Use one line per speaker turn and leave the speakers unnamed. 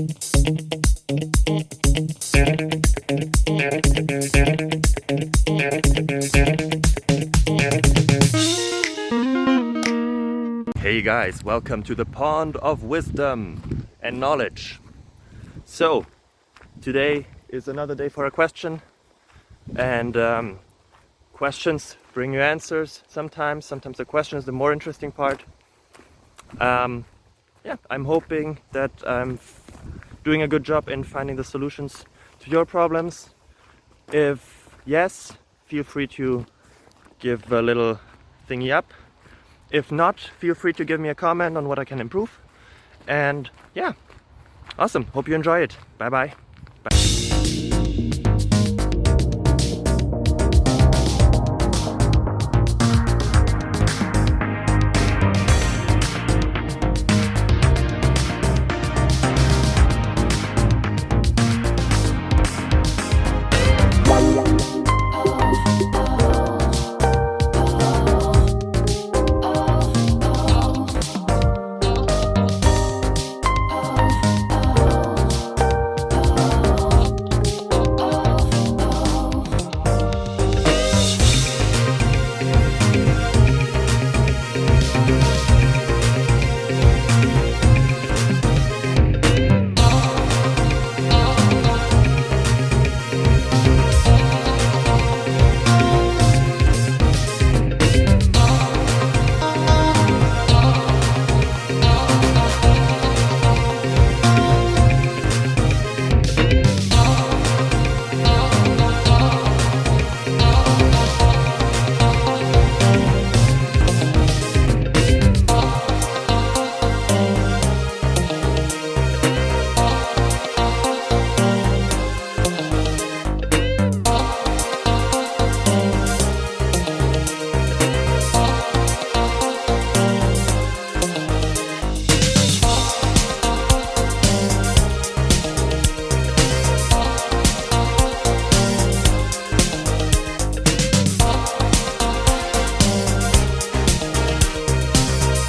Hey guys, welcome to the pond of wisdom and knowledge. So, today is another day for a question, and questions bring you answers sometimes the question is the more interesting part. I'm hoping that I'm doing a good job in finding the solutions to your problems. If yes, feel free to give a little thingy up. If not, feel free to give me a comment on what I can improve. And yeah, awesome. Hope you enjoy it. Bye bye.